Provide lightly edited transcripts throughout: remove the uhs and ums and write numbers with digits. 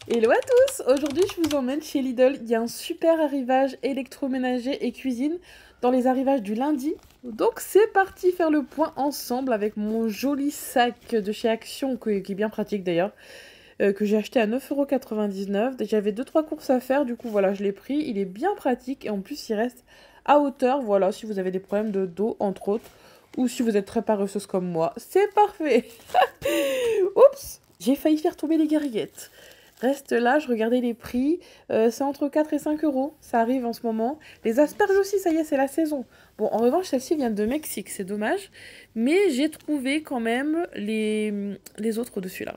Hello à tous! Aujourd'hui, je vous emmène chez Lidl. Il y a un super arrivage électroménager et cuisine dans les arrivages du lundi. Donc, c'est parti faire le point ensemble avec mon joli sac de chez Action, qui est bien pratique d'ailleurs, que j'ai acheté à 9,99 €. J'avais 2-3 courses à faire, du coup, voilà, je l'ai pris. Il est bien pratique et en plus, il reste à hauteur. Voilà, si vous avez des problèmes de dos, entre autres, ou si vous êtes très paresseuse comme moi, c'est parfait! Oups! J'ai failli faire tomber les gariguettes. Reste là, je regardais les prix. C'est entre 4 et 5 euros. Ça arrive en ce moment. Les asperges aussi, ça y est, c'est la saison. Bon, en revanche, celle-ci vient de Mexique, c'est dommage. Mais j'ai trouvé quand même les autres dessus là.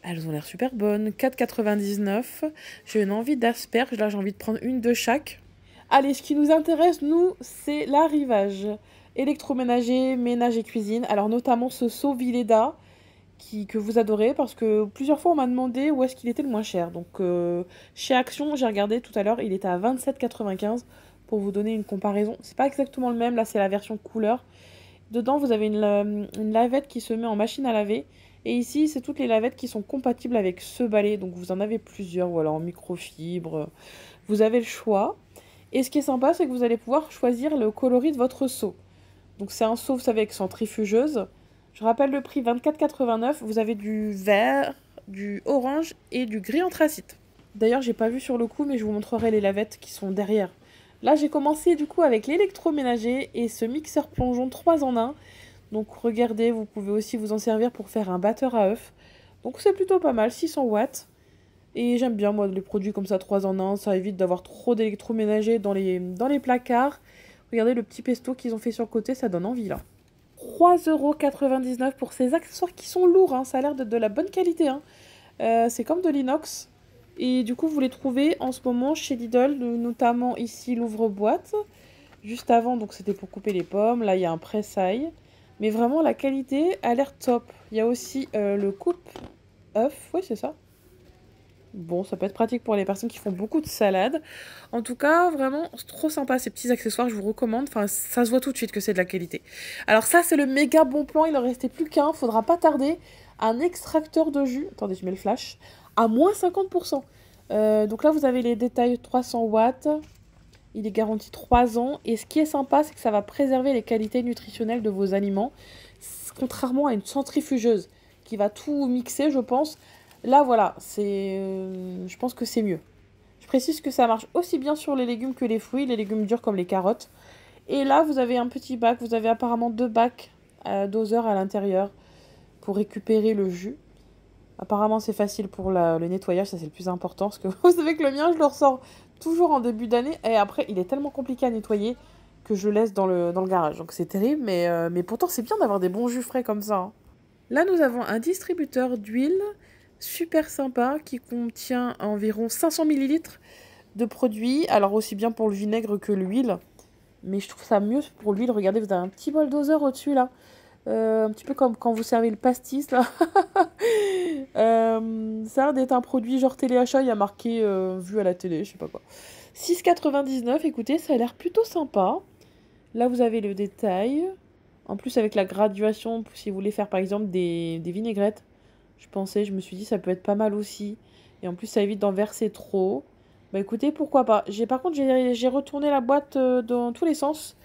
Elles ont l'air super bonnes. 4,99 €. J'ai une envie d'asperges. Là, j'ai envie de prendre une de chaque. Allez, ce qui nous intéresse, nous, c'est l'arrivage. Électroménager, ménage et cuisine. Alors, notamment ce seau Villeda que vous adorez parce que plusieurs fois on m'a demandé où est-ce qu'il était le moins cher. Donc chez Action, j'ai regardé tout à l'heure, il était à 27,95 € pour vous donner une comparaison. C'est pas exactement le même, là c'est la version couleur. Dedans vous avez une lavette qui se met en machine à laver. Et ici c'est toutes les lavettes qui sont compatibles avec ce balai. Donc vous en avez plusieurs, voilà, en microfibre. Vous avez le choix. Et ce qui est sympa, c'est que vous allez pouvoir choisir le coloris de votre seau. Donc c'est un seau, vous savez, avec centrifugeuse. Je rappelle le prix, 24,89 €. Vous avez du vert, du orange et du gris anthracite. D'ailleurs, j'ai pas vu sur le coup, mais je vous montrerai les lavettes qui sont derrière. Là, j'ai commencé du coup avec l'électroménager et ce mixeur plongeon 3 en 1. Donc regardez, vous pouvez aussi vous en servir pour faire un batteur à œufs. Donc c'est plutôt pas mal, 600 watts. Et j'aime bien moi les produits comme ça 3 en 1, ça évite d'avoir trop d'électroménager dans les placards. Regardez le petit pesto qu'ils ont fait sur le côté, ça donne envie là. 3,99 € pour ces accessoires qui sont lourds, hein. Ça a l'air de la bonne qualité, hein. C'est comme de l'inox. Et du coup, vous les trouvez en ce moment chez Lidl, notamment ici l'ouvre-boîte. Juste avant, donc c'était pour couper les pommes. Là, il y a un pressail. Mais vraiment, la qualité a l'air top. Il y a aussi le coupe-œuf. Oui, c'est ça. Bon, ça peut être pratique pour les personnes qui font beaucoup de salade. En tout cas, vraiment, c'est trop sympa ces petits accessoires, je vous recommande. Enfin, ça se voit tout de suite que c'est de la qualité. Alors ça, c'est le méga bon plan, il en restait plus qu'un, faudra pas tarder. Un extracteur de jus, attendez, je mets le flash, à moins 50%. Donc là, vous avez les détails 300 watts. Il est garanti 3 ans. Et ce qui est sympa, c'est que ça va préserver les qualités nutritionnelles de vos aliments. Contrairement à une centrifugeuse qui va tout mixer, je pense. Là, voilà, je pense que c'est mieux. Je précise que ça marche aussi bien sur les légumes que les fruits, les légumes durs comme les carottes. Et là, vous avez un petit bac. Vous avez apparemment 2 bacs doseurs à l'intérieur pour récupérer le jus. Apparemment, c'est facile pour le nettoyage, ça c'est le plus important. Parce que vous savez que le mien, je le ressors toujours en début d'année. Et après, il est tellement compliqué à nettoyer que je laisse dans le garage. Donc c'est terrible, mais pourtant, c'est bien d'avoir des bons jus frais comme ça, hein. Là, nous avons un distributeur d'huile super sympa qui contient environ 500 ml de produits. Alors aussi bien pour le vinaigre que l'huile. Mais je trouve ça mieux pour l'huile. Regardez, vous avez un petit bol doseur au-dessus là. Un petit peu comme quand vous servez le pastis là. Ça a l'air d'être un produit genre téléachat. Il y a marqué vu à la télé, je sais pas quoi. 6,99 €. Écoutez, ça a l'air plutôt sympa. Là, vous avez le détail. En plus, avec la graduation, si vous voulez faire par exemple des vinaigrettes, je me suis dit ça peut être pas mal aussi. Et en plus, ça évite d'en verser trop. Bah écoutez, pourquoi pas. Par contre, j'ai retourné la boîte dans tous les sens.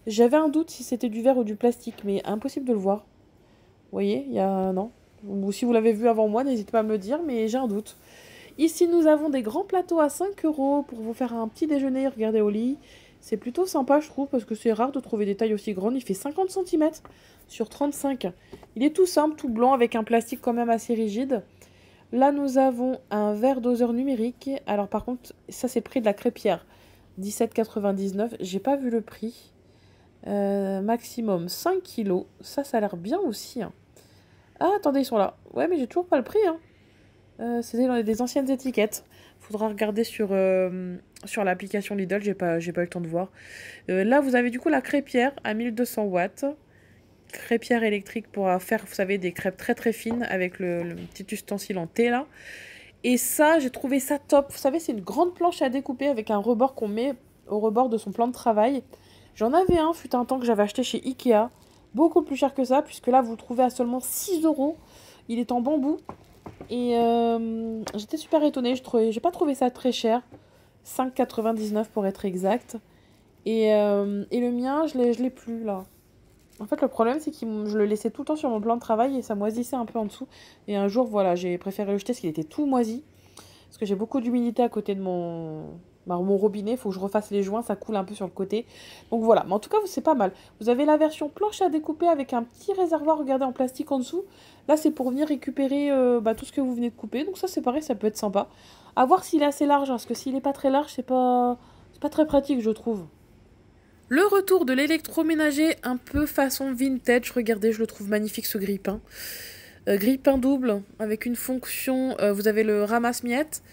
J'avais un doute si c'était du verre ou du plastique, mais impossible de le voir. Vous voyez, il y a... Non. Ou si vous l'avez vu avant moi, n'hésitez pas à me le dire, mais j'ai un doute. Ici, nous avons des grands plateaux à 5 € pour vous faire un petit déjeuner, regardez au lit. C'est plutôt sympa, je trouve, parce que c'est rare de trouver des tailles aussi grandes. Il fait 50 cm sur 35. Il est tout simple, tout blanc, avec un plastique quand même assez rigide. Là, nous avons un verre doseur numérique. Alors, par contre, ça, c'est le prix de la crêpière. 17,99 €. J'ai pas vu le prix. Maximum 5 kg. Ça a l'air bien aussi, hein. Ah, attendez, ils sont là. Ouais, mais j'ai toujours pas le prix, hein. C'était dans des anciennes étiquettes. Faudra regarder sur l'application Lidl, j'ai pas eu le temps de voir. Là, vous avez du coup la crêpière à 1200 watts. Crêpière électrique pour faire, vous savez, des crêpes très très fines avec le petit ustensile en T là. Et ça, j'ai trouvé ça top. Vous savez, c'est une grande planche à découper avec un rebord qu'on met au rebord de son plan de travail. J'en avais un, fut un temps que j'avais acheté chez Ikea. Beaucoup plus cher que ça, puisque là, vous le trouvez à seulement 6 €. Il est en bambou. Et j'étais super étonnée, j'ai pas trouvé ça très cher. 5,99 pour être exact. Et le mien, je l'ai plus là. En fait, le problème, c'est que je le laissais tout le temps sur mon plan de travail et ça moisissait un peu en dessous. Et un jour, voilà, j'ai préféré le jeter parce qu'il était tout moisi. Parce que j'ai beaucoup d'humidité à côté de mon robinet. Il faut que je refasse les joints, ça coule un peu sur le côté. Donc voilà, mais en tout cas, c'est pas mal. Vous avez la version planche à découper avec un petit réservoir, regardez, en plastique en dessous. Là, c'est pour venir récupérer tout ce que vous venez de couper. Donc ça, c'est pareil, ça peut être sympa. À voir s'il est assez large, hein, parce que s'il n'est pas très large, c'est pas très pratique, je trouve. Le retour de l'électroménager un peu façon vintage. Regardez, je le trouve magnifique ce grille-pain. Grille-pain double avec une fonction, vous avez le ramasse-miettes,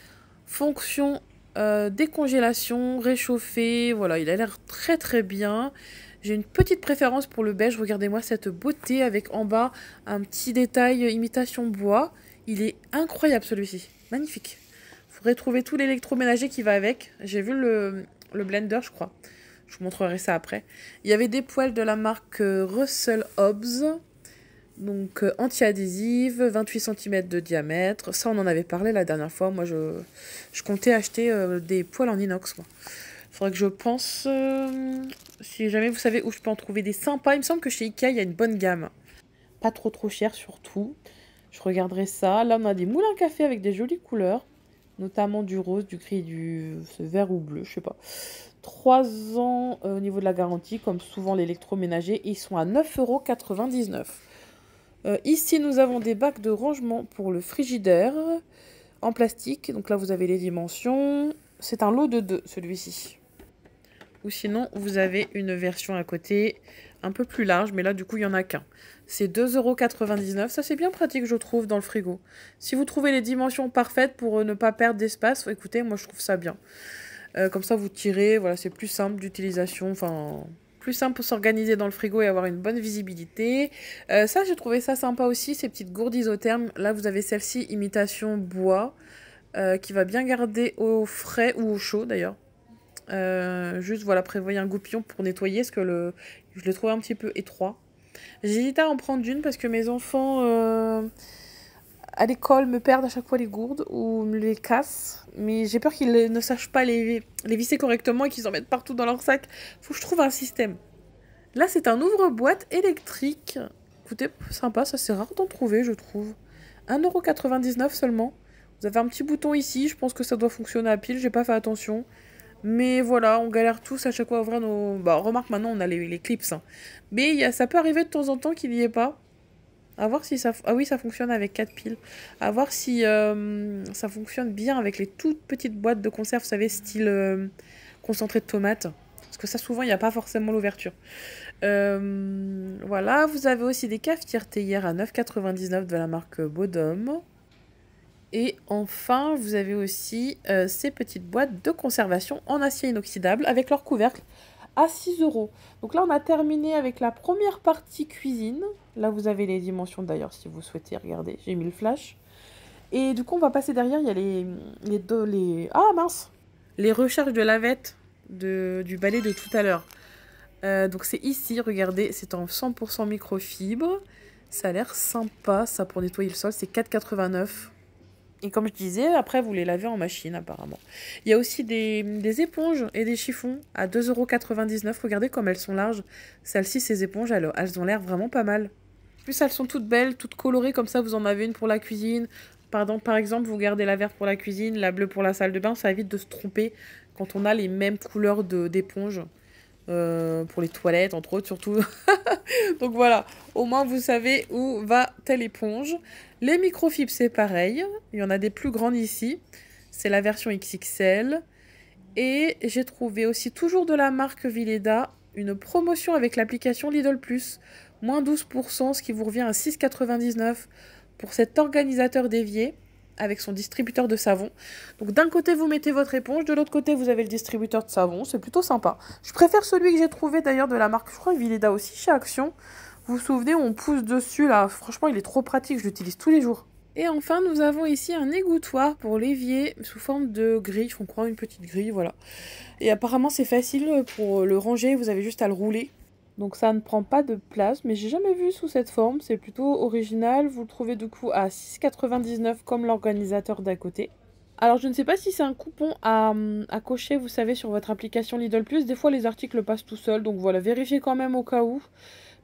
fonction décongélation, réchauffer. Voilà, il a l'air très très bien. J'ai une petite préférence pour le beige. Regardez-moi cette beauté avec en bas un petit détail imitation bois. Il est incroyable celui-ci. Magnifique. Il faudrait trouver tout l'électroménager qui va avec. J'ai vu le blender, je crois. Je vous montrerai ça après. Il y avait des poêles de la marque Russell Hobbs. Donc anti-adhésive, 28 cm de diamètre. Ça, on en avait parlé la dernière fois. Moi, je comptais acheter des poêles en inox. Il faudrait que je pense... si jamais vous savez où je peux en trouver des sympas. Il me semble que chez Ikea, il y a une bonne gamme. Pas trop cher surtout. Je regarderai ça. Là, on a des moules à café avec des jolies couleurs. Notamment du rose, du gris, ce vert ou bleu, je sais pas. 3 ans au niveau de la garantie, comme souvent l'électroménager. Ils sont à 9,99 €. Ici, nous avons des bacs de rangement pour le frigidaire en plastique. Donc là, vous avez les dimensions. C'est un lot de 2, celui-ci. Ou sinon, vous avez une version à côté un peu plus large. Mais là, du coup, il n'y en a qu'un. C'est 2,99 €. Ça, c'est bien pratique, je trouve, dans le frigo. Si vous trouvez les dimensions parfaites pour ne pas perdre d'espace, écoutez, moi, je trouve ça bien. Comme ça, vous tirez. Voilà, c'est plus simple d'utilisation. Enfin, plus simple pour s'organiser dans le frigo et avoir une bonne visibilité. Ça, j'ai trouvé ça sympa aussi, ces petites gourdes isothermes. Là, vous avez celle-ci, imitation bois, qui va bien garder au frais ou au chaud, d'ailleurs. Juste, voilà, prévoyez un goupillon pour nettoyer, parce que je l'ai trouvé un petit peu étroit. J'hésite à en prendre une parce que mes enfants... à l'école me perdent à chaque fois les gourdes ou me les cassent, mais j'ai peur qu'ils ne sachent pas les visser correctement et qu'ils en mettent partout dans leur sac. Faut que je trouve un système. Là, c'est un ouvre-boîte électrique. Écoutez, sympa, ça c'est rare d'en trouver, je trouve. 1,99 € seulement. Vous avez un petit bouton ici, je pense que ça doit fonctionner à pile, j'ai pas fait attention. Mais voilà, on galère tous à chaque fois à ouvrir nos... Bah, remarque, maintenant on a les clips. Hein. Mais ça peut arriver de temps en temps qu'il n'y ait pas. À voir si ça... Ah oui, ça fonctionne avec 4 piles. À voir si ça fonctionne bien avec les toutes petites boîtes de conserve, vous savez, style concentré de tomates. Parce que ça, souvent, il n'y a pas forcément l'ouverture. Voilà, vous avez aussi des cafetières théières à 9,99 € de la marque Bodum. Et enfin, vous avez aussi ces petites boîtes de conservation en acier inoxydable avec leur couvercle à 6 €. Donc là, on a terminé avec la première partie cuisine. Là, vous avez les dimensions d'ailleurs, si vous souhaitez regarder. J'ai mis le flash. Et du coup, on va passer derrière. Il y a Ah mince! Les recharges de lavette du balai de tout à l'heure. Donc c'est ici, regardez, c'est en 100% microfibre. Ça a l'air sympa, ça, pour nettoyer le sol. C'est 4,89 €. Et comme je disais, après, vous les lavez en machine, apparemment. Il y a aussi des éponges et des chiffons à 2,99 €. Regardez comme elles sont larges. Celles-ci, ces éponges, elles ont l'air vraiment pas mal. En plus, elles sont toutes belles, toutes colorées. Comme ça, vous en avez une pour la cuisine. Par exemple, vous gardez la verte pour la cuisine, la bleue pour la salle de bain. Ça évite de se tromper quand on a les mêmes couleurs d'éponges. Pour les toilettes, entre autres, surtout. Donc voilà, au moins vous savez où va telle éponge. Les microfibres, c'est pareil. Il y en a des plus grandes ici. C'est la version XXL. Et j'ai trouvé aussi, toujours de la marque Vileda, une promotion avec l'application Lidl Plus. Moins 12%, ce qui vous revient à 6,99 € pour cet organisateur d'évier avec son distributeur de savon. Donc d'un côté vous mettez votre éponge, de l'autre côté vous avez le distributeur de savon, c'est plutôt sympa. Je préfère celui que j'ai trouvé d'ailleurs de la marque, je crois Vileda aussi chez Action. Vous vous souvenez, on pousse dessus là, franchement il est trop pratique, je l'utilise tous les jours. Et enfin nous avons ici un égouttoir pour l'évier sous forme de grille, on croit une petite grille, voilà. Et apparemment c'est facile pour le ranger, vous avez juste à le rouler. Donc ça ne prend pas de place, mais j'ai jamais vu sous cette forme, c'est plutôt original. Vous le trouvez du coup à 6,99 € comme l'organisateur d'à côté. Alors je ne sais pas si c'est un coupon à cocher, vous savez, sur votre application Lidl Plus. Des fois les articles passent tout seuls, donc voilà, vérifiez quand même au cas où.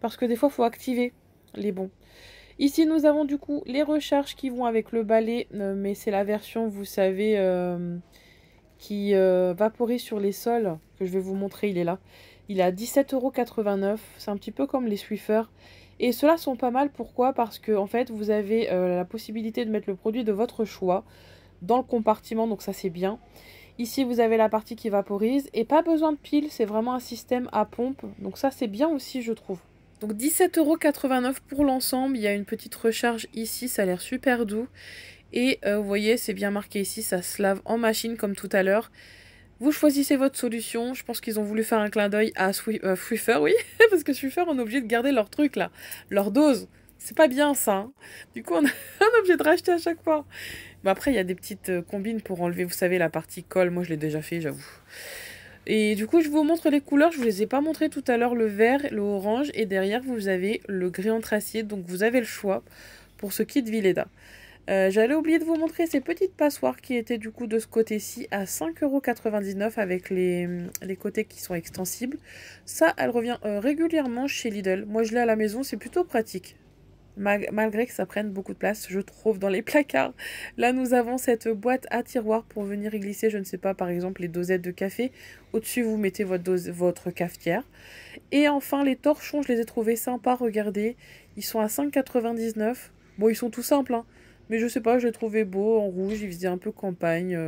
Parce que des fois il faut activer les bons. Ici nous avons du coup les recharges qui vont avec le balai, mais c'est la version, vous savez, qui vaporise sur les sols, que je vais vous montrer, il est là. Il est à 17,89 €, c'est un petit peu comme les Swiffer. Et ceux-là sont pas mal, pourquoi? Parce que en fait vous avez la possibilité de mettre le produit de votre choix dans le compartiment, donc ça c'est bien. Ici vous avez la partie qui vaporise et pas besoin de pile, c'est vraiment un système à pompe, donc ça c'est bien aussi je trouve. Donc 17,89 € pour l'ensemble, il y a une petite recharge ici, ça a l'air super doux. Et vous voyez, c'est bien marqué ici, ça se lave en machine comme tout à l'heure. Vous choisissez votre solution, je pense qu'ils ont voulu faire un clin d'œil à Swiffer, oui, parce que Swiffer on est obligé de garder leur truc là, leur dose. C'est pas bien ça, hein. Du coup on est obligé de racheter à chaque fois. Mais après il y a des petites combines pour enlever, vous savez, la partie colle, moi je l'ai déjà fait, j'avoue. Et du coup, je vous montre les couleurs. Je vous les ai pas montrées tout à l'heure, le vert, le orange. Et derrière, vous avez le gris anthracite. Donc, vous avez le choix pour ce kit Villeda. J'allais oublier de vous montrer ces petites passoires qui étaient du coup de ce côté-ci à 5,99 € avec les côtés qui sont extensibles. Ça, elle revient régulièrement chez Lidl. Moi, je l'ai à la maison, c'est plutôt pratique. Malgré que ça prenne beaucoup de place, je trouve, dans les placards. Là, nous avons cette boîte à tiroir pour venir y glisser, je ne sais pas, par exemple, les dosettes de café. Au-dessus, vous mettez votre cafetière. Et enfin, les torchons, je les ai trouvés sympas, regardez. Ils sont à 5,99 €. Bon, ils sont tout simples, hein. Mais je sais pas, je les trouvais beaux, en rouge, ils faisaient un peu campagne.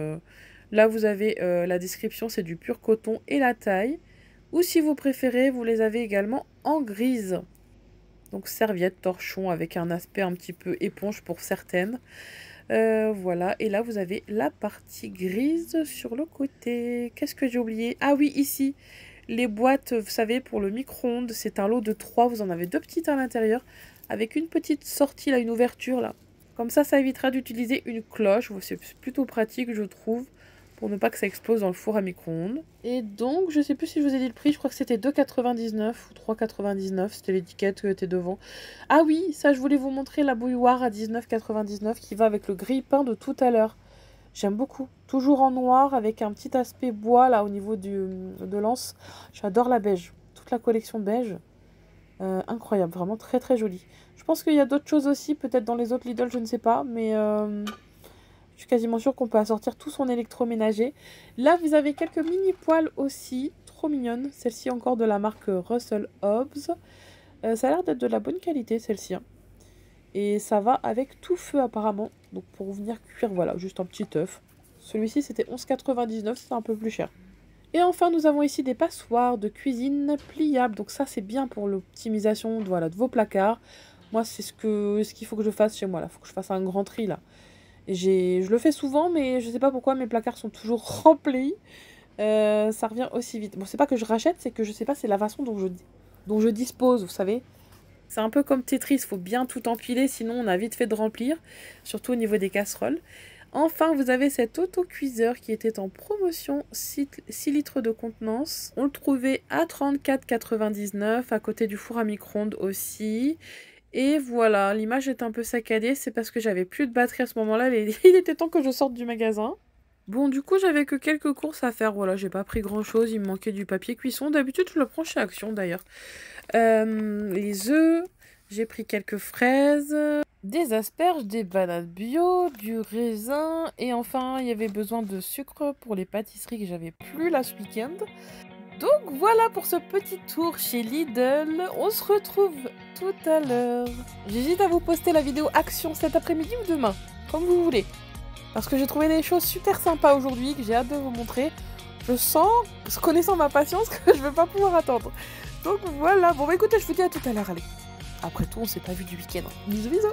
Là, vous avez la description, c'est du pur coton et la taille. Ou si vous préférez, vous les avez également en grise. Donc serviette, torchon avec un aspect un petit peu éponge pour certaines. Voilà, et là vous avez la partie grise sur le côté. Qu'est-ce que j'ai oublié? Ah oui, ici, les boîtes, vous savez, pour le micro-ondes. C'est un lot de 3, vous en avez 2 petites à l'intérieur. Avec une petite sortie, là, une ouverture, là. Comme ça évitera d'utiliser une cloche. C'est plutôt pratique, je trouve, pour ne pas que ça explose dans le four à micro-ondes. Et donc, je sais plus si je vous ai dit le prix, je crois que c'était 2,99 € ou 3,99 €, c'était l'étiquette qui était devant. Ah oui, ça je voulais vous montrer la bouilloire à 19,99 € qui va avec le grille-pain de tout à l'heure. J'aime beaucoup, toujours en noir avec un petit aspect bois là au niveau de l'anse. J'adore la beige, toute la collection beige. Incroyable, vraiment très très jolie. Je pense qu'il y a d'autres choses aussi, peut-être dans les autres Lidl, je ne sais pas, mais... je suis quasiment sûre qu'on peut assortir tout son électroménager. Là, vous avez quelques mini poêles aussi, trop mignonnes. Celle-ci encore de la marque Russell Hobbs. Ça a l'air d'être de la bonne qualité, celle-ci, hein. Et ça va avec tout feu apparemment. Donc pour venir cuire, voilà, juste un petit œuf. Celui-ci, c'était 11,99 €, c'était un peu plus cher. Et enfin, nous avons ici des passoires de cuisine pliables. Donc ça, c'est bien pour l'optimisation de vos placards. Moi, c'est ce qu'il faut que je fasse chez moi. Il faut que je fasse un grand tri, là. Je le fais souvent, mais je sais pas pourquoi mes placards sont toujours remplis. Ça revient aussi vite. Bon, c'est pas que je rachète, c'est que je sais pas, c'est la façon dont je dispose, vous savez. C'est un peu comme Tetris, il faut bien tout empiler, sinon on a vite fait de remplir, surtout au niveau des casseroles. Enfin, vous avez cet autocuiseur qui était en promotion, 6 litres de contenance. On le trouvait à 34,99 € à côté du four à micro-ondes aussi. Et voilà, l'image est un peu saccadée, c'est parce que j'avais plus de batterie à ce moment-là. Il était temps que je sorte du magasin. Bon, du coup, j'avais que quelques courses à faire. Voilà, j'ai pas pris grand-chose. Il me manquait du papier cuisson. D'habitude, je le prends chez Action, d'ailleurs. Les œufs, j'ai pris quelques fraises, des asperges, des bananes bio, du raisin. Et enfin, il y avait besoin de sucre pour les pâtisseries que j'avais plus là ce week-end. Donc voilà pour ce petit tour chez Lidl. On se retrouve tout à l'heure. J'hésite à vous poster la vidéo Action cet après-midi ou demain, comme vous voulez. Parce que j'ai trouvé des choses super sympas aujourd'hui que j'ai hâte de vous montrer. Je sens, connaissant ma patience, que je ne vais pas pouvoir attendre. Donc voilà, bon bah écoutez, je vous dis à tout à l'heure, allez. Après tout, on s'est pas vu du week-end. Bisous bisous.